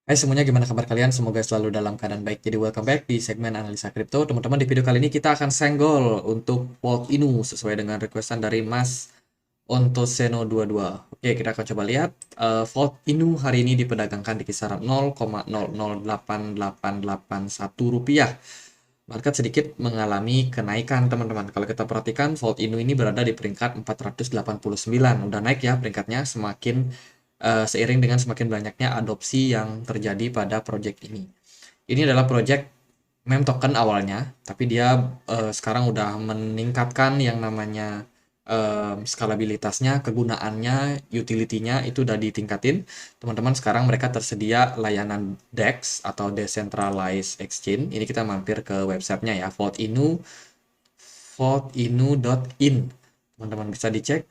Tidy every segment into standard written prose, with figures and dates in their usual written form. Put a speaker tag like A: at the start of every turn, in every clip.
A: Hai semuanya, gimana kabar kalian? Semoga selalu dalam keadaan baik. Jadi welcome back di segmen analisa kripto. Teman-teman, di video kali ini kita akan senggol untuk Volt Inu sesuai dengan requestan dari Mas Ontoseno 22. Oke, kita akan coba lihat. Volt Inu hari ini diperdagangkan di kisaran 0,008881 rupiah. Market sedikit mengalami kenaikan, teman-teman. Kalau kita perhatikan, Volt Inu ini berada di peringkat 489. Udah naik ya peringkatnya seiring dengan semakin banyaknya adopsi yang terjadi pada project ini. Ini adalah project meme token awalnya, tapi dia sekarang udah meningkatkan yang namanya skalabilitasnya, kegunaannya, utility-nya itu udah ditingkatin. Teman-teman, sekarang mereka tersedia layanan DEX atau Decentralized Exchange. Ini kita mampir ke websitenya ya, vaultinu.in. Teman-teman bisa dicek.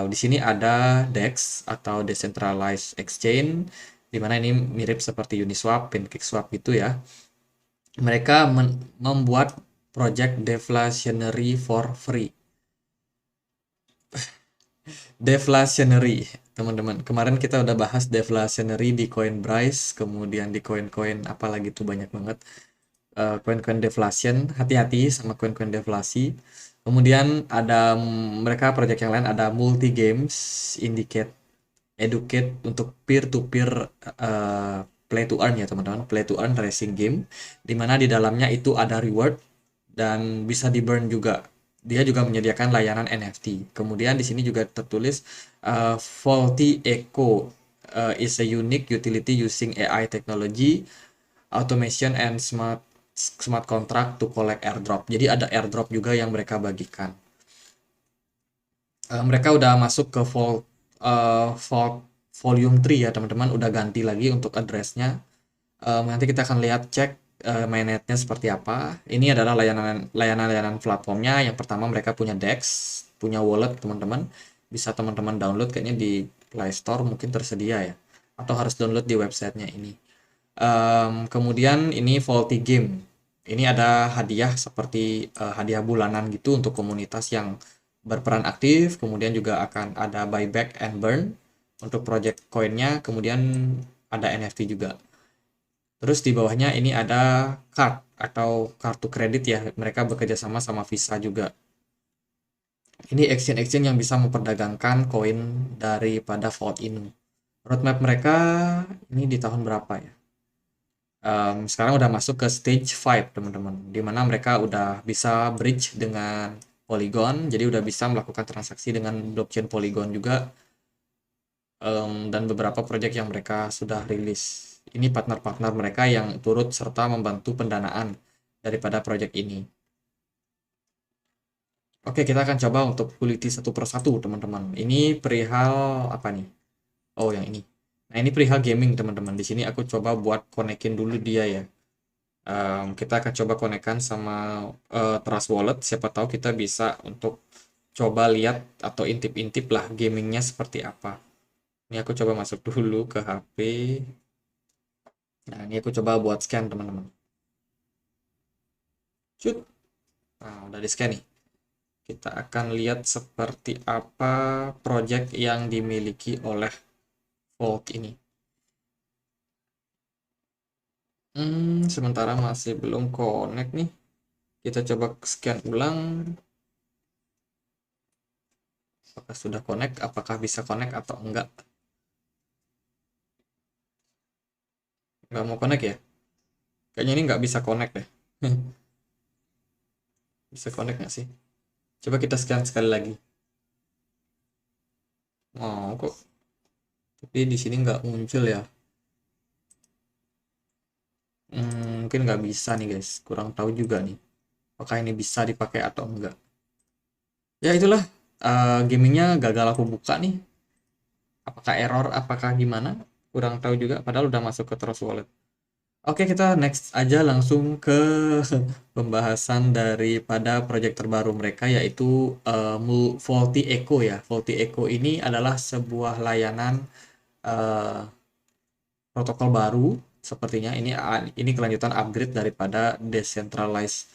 A: Di sini ada DEX atau Decentralized Exchange, di mana ini mirip seperti Uniswap, PancakeSwap gitu ya. Mereka membuat project deflationary for free. Deflationary, teman-teman. Kemarin kita udah bahas deflationary di Coinbase, kemudian di koin-koin apalagi tuh banyak banget. Koin-koin deflation, hati-hati sama koin-koin deflasi. Kemudian ada mereka project yang lain, ada multi games, indicate, educate untuk peer to peer play to earn ya teman-teman, play to earn racing game, dimana di dalamnya itu ada reward dan bisa di burn juga. Dia juga menyediakan layanan NFT. Kemudian di sini juga tertulis Faulty Echo is a unique utility using AI technology, automation and smart contract to collect airdrop. Jadi ada airdrop juga yang mereka bagikan. Mereka udah masuk ke Vault Volume 3 ya teman-teman, udah ganti lagi untuk address-nya. Nanti kita akan lihat cek mainnetnya seperti apa. Ini adalah layanan platformnya. Yang pertama mereka punya DEX, punya wallet teman-teman. Bisa teman-teman download kayaknya di Play Store mungkin tersedia ya. Atau harus download di websitenya ini. Kemudian ini Vaulty Game. Ini ada hadiah seperti hadiah bulanan gitu untuk komunitas yang berperan aktif. Kemudian juga akan ada buyback and burn untuk project koinnya. Kemudian ada NFT juga. Terus di bawahnya ini ada card atau kartu kredit ya. Mereka bekerja sama sama Visa juga. Ini exchange-exchange yang bisa memperdagangkan koin daripada Vault ini. Roadmap mereka ini di tahun berapa ya? Sekarang udah masuk ke stage 5 teman-teman, dimana mereka udah bisa bridge dengan Polygon, jadi udah bisa melakukan transaksi dengan blockchain Polygon juga, dan beberapa project yang mereka sudah rilis. Ini partner-partner mereka yang turut serta membantu pendanaan daripada project ini. Oke, kita akan coba untuk kuliti satu persatu teman-teman. Ini perihal apa nih? Oh, yang ini. Nah, ini perihal gaming teman-teman. Di sini aku coba buat konekin dulu dia ya. Kita akan coba konekkan sama Trust Wallet. Siapa tahu kita bisa untuk coba lihat atau intip-intip lah gamingnya seperti apa. Ini aku coba masuk dulu ke HP. Nah, ini aku coba buat scan teman-teman. Cut. Nah, udah di scan nih. Kita akan lihat seperti apa project yang dimiliki oleh Vault ini. Sementara masih belum connect nih. Kita coba scan ulang. Apakah sudah connect? Apakah bisa connect atau enggak? Nggak mau connect ya? Kayaknya ini nggak bisa connect deh. Bisa connect nggak sih? Coba kita scan sekali lagi. Oh, kok. Tapi di sini nggak muncul ya. Mungkin nggak bisa nih guys. Kurang tahu juga nih. Apakah ini bisa dipakai atau enggak. Ya itulah. Gamingnya gagal aku buka nih. Apakah error, apakah gimana? Kurang tahu juga. Padahal udah masuk ke Trust Wallet. Oke, kita next aja langsung ke pembahasan daripada proyek terbaru mereka yaitu Faulty Echo ya. Faulty Echo ini adalah sebuah layanan eh, protokol baru sepertinya. Ini kelanjutan upgrade daripada decentralized,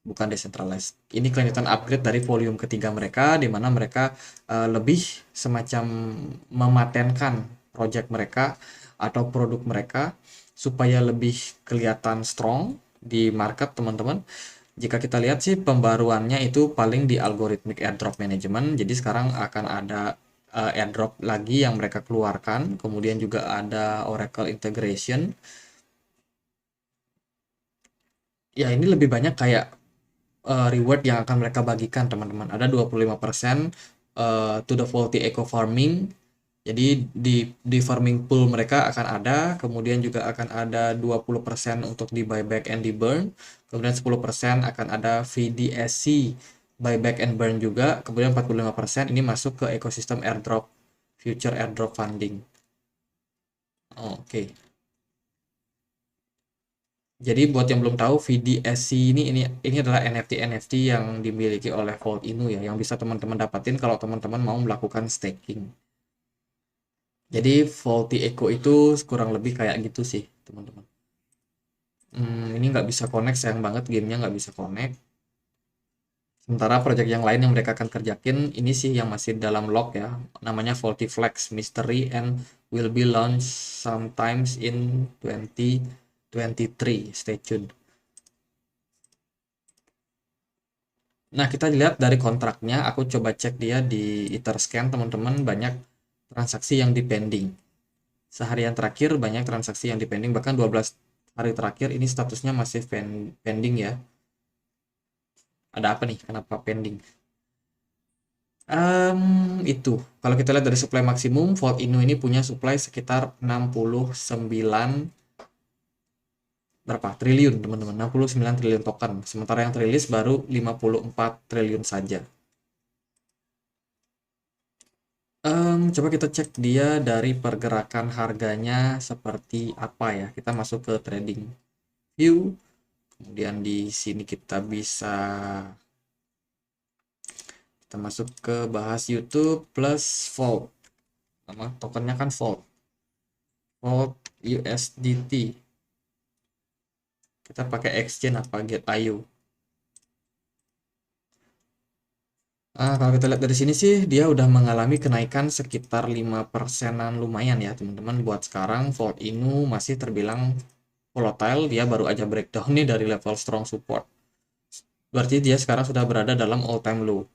A: bukan decentralized. Ini kelanjutan upgrade dari volume ketiga mereka di mana mereka lebih semacam mematenkan project mereka atau produk mereka supaya lebih kelihatan strong di market, teman-teman. Jika kita lihat sih pembaruannya itu paling di algorithmic airdrop management. Jadi sekarang akan ada airdrop lagi yang mereka keluarkan. Kemudian juga ada Oracle integration. Ya ini lebih banyak kayak reward yang akan mereka bagikan, teman-teman. Ada 25% to the faulty eco farming. Jadi di farming pool mereka akan ada, kemudian juga akan ada 20% untuk di buyback and di burn, kemudian 10% akan ada VDSC buyback and burn juga, kemudian 45% ini masuk ke ekosistem airdrop, future airdrop funding. Oke. Jadi buat yang belum tahu, VDSC ini adalah NFT yang dimiliki oleh Vault Inu ya, yang bisa teman-teman dapatin kalau teman-teman mau melakukan staking. Jadi Faulty Echo itu kurang lebih kayak gitu sih, teman-teman. Ini nggak bisa connect, sayang banget gamenya nggak bisa connect. Sementara project yang lain yang mereka akan kerjakin, ini sih yang masih dalam log ya, namanya Faulty Flex Mystery and will be launched sometimes in 2023. Stay tuned. Nah, kita lihat dari kontraknya, aku coba cek dia di Etherscan, teman-teman, banyak transaksi yang dipending. Seharian terakhir banyak transaksi yang dipending, bahkan 12 hari terakhir ini statusnya masih pending ya. Ada apa nih? Kenapa pending? Itu. Kalau kita lihat dari supply maksimum, Vault Inu ini punya supply sekitar 69 berapa triliun, teman-teman. 69 triliun token. Sementara yang terilis baru 54 triliun saja. Coba kita cek dia dari pergerakan harganya seperti apa ya. Kita masuk ke trading view. Kemudian di sini kita masuk ke bahas YouTube plus Vault. Nama tokennya kan Vault. Vault USDT. Kita pakai exchange apa Get.io. Kalau kita lihat dari sini sih dia udah mengalami kenaikan sekitar 5%-an, lumayan ya teman-teman. Buat sekarang Vault Inu masih terbilang volatile, dia baru aja breakdown nih dari level strong support. Berarti dia sekarang sudah berada dalam all time low.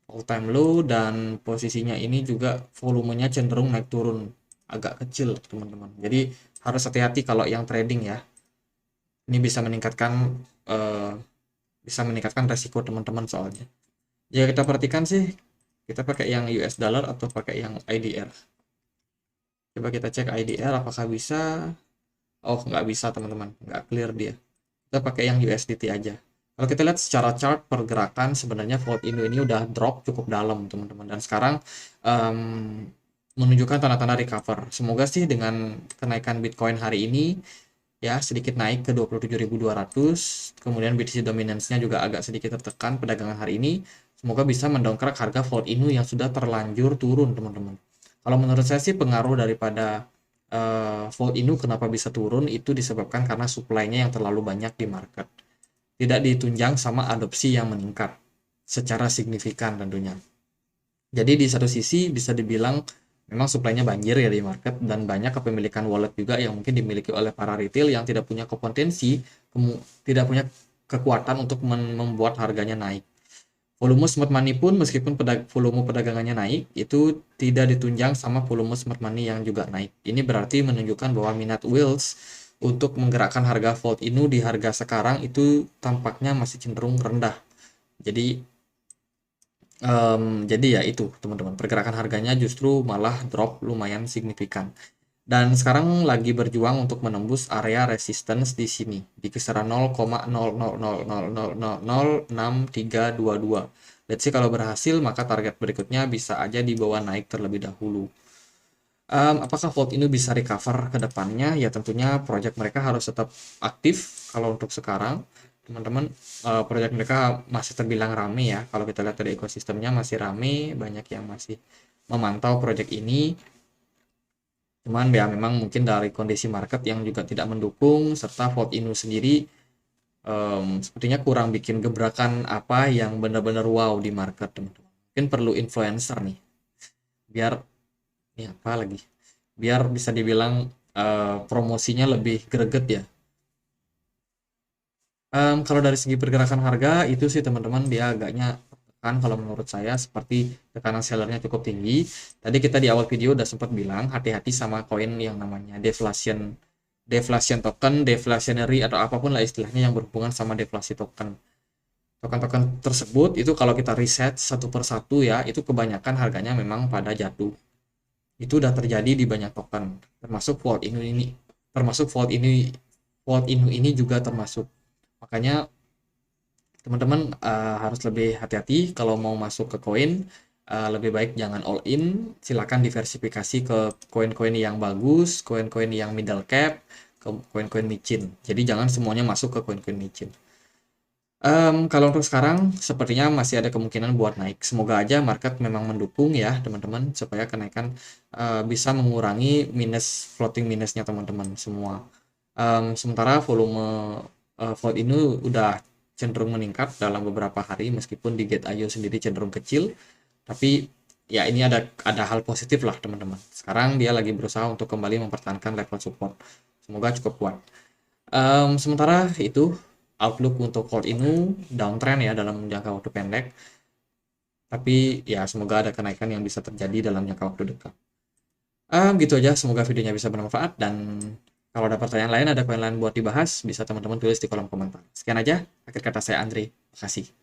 A: All time low, dan posisinya ini juga volumenya cenderung naik turun agak kecil, teman-teman. Jadi harus hati-hati kalau yang trading ya. Ini eh, bisa meningkatkan resiko teman-teman soalnya. Ya kita perhatikan sih, kita pakai yang US dollar atau pakai yang IDR. Coba kita cek IDR apakah bisa. Oh, nggak bisa teman-teman, nggak clear dia. Kita pakai yang USDT aja. Kalau kita lihat secara chart pergerakan, sebenarnya Vault Indo ini udah drop cukup dalam, teman-teman. Dan sekarang um, menunjukkan tanda-tanda recover. Semoga sih dengan kenaikan Bitcoin hari ini ya sedikit naik ke 27.200, kemudian BTC dominance-nya juga agak sedikit tertekan perdagangan hari ini. Semoga bisa mendongkrak harga Vault Inu yang sudah terlanjur turun, teman-teman. Kalau menurut saya sih pengaruh daripada Vault Inu kenapa bisa turun itu disebabkan karena supply-nya yang terlalu banyak di market. Tidak ditunjang sama adopsi yang meningkat secara signifikan tentunya. Jadi di satu sisi bisa dibilang memang supply-nya banjir ya di market, dan banyak kepemilikan wallet juga yang mungkin dimiliki oleh para retail yang tidak punya kompetensi, tidak punya kekuatan untuk membuat harganya naik. Volume smart money pun meskipun volume perdagangannya naik, itu tidak ditunjang sama volume smart money yang juga naik. Ini berarti menunjukkan bahwa minat whales untuk menggerakkan harga Vault Inu di harga sekarang itu tampaknya masih cenderung rendah. Jadi ya itu teman-teman, pergerakan harganya justru malah drop lumayan signifikan. Dan sekarang lagi berjuang untuk menembus area resistance di sini di kisaran 0,0000006322. Let's see kalau berhasil maka target berikutnya bisa aja dibawa naik terlebih dahulu. Apakah Vault ini bisa recover ke depannya? Ya tentunya project mereka harus tetap aktif. Kalau untuk sekarang teman-teman, project mereka masih terbilang rame ya. Kalau kita lihat dari ekosistemnya masih rame, banyak yang masih memantau project ini. Cuman ya memang mungkin dari kondisi market yang juga tidak mendukung, serta Vault Inu sendiri sepertinya kurang bikin gebrakan apa yang benar-benar wow di market, teman-teman. Mungkin perlu influencer nih, biar ini apa lagi? biar bisa dibilang promosinya lebih greget ya. Kalau dari segi pergerakan harga itu sih teman-teman dia agaknya kan kalau menurut saya seperti tekanan sellernya cukup tinggi. Tadi kita di awal video udah sempat bilang hati-hati sama koin yang namanya deflation deflation token, deflationary atau apapun lah istilahnya yang berhubungan sama deflasi token. Token-token tersebut itu kalau kita riset satu per satu ya, itu kebanyakan harganya memang pada jatuh. Itu udah terjadi di banyak token, termasuk Vault Inu ini, termasuk Vault Inu ini juga termasuk. Makanya teman-teman harus lebih hati-hati kalau mau masuk ke koin, lebih baik jangan all in, silakan diversifikasi ke koin-koin yang bagus, koin-koin yang middle cap, ke koin-koin micin. Jadi jangan semuanya masuk ke koin-koin micin. Kalau untuk sekarang sepertinya masih ada kemungkinan buat naik. Semoga aja market memang mendukung ya teman-teman supaya kenaikan bisa mengurangi floating minusnya teman-teman semua. Sementara volume float ini udah cenderung meningkat dalam beberapa hari meskipun di Gate.io sendiri cenderung kecil, tapi ya ini ada hal positif lah teman-teman. Sekarang dia lagi berusaha untuk kembali mempertahankan level support. Semoga cukup kuat. Sementara itu outlook untuk Gold ini downtrend ya dalam jangka waktu pendek. Tapi ya semoga ada kenaikan yang bisa terjadi dalam jangka waktu dekat. Gitu aja. Semoga videonya bisa bermanfaat dan kalau ada pertanyaan lain, ada koin lain buat dibahas, bisa teman-teman tulis di kolom komentar. Sekian aja. Akhir kata saya Andri. Terima kasih.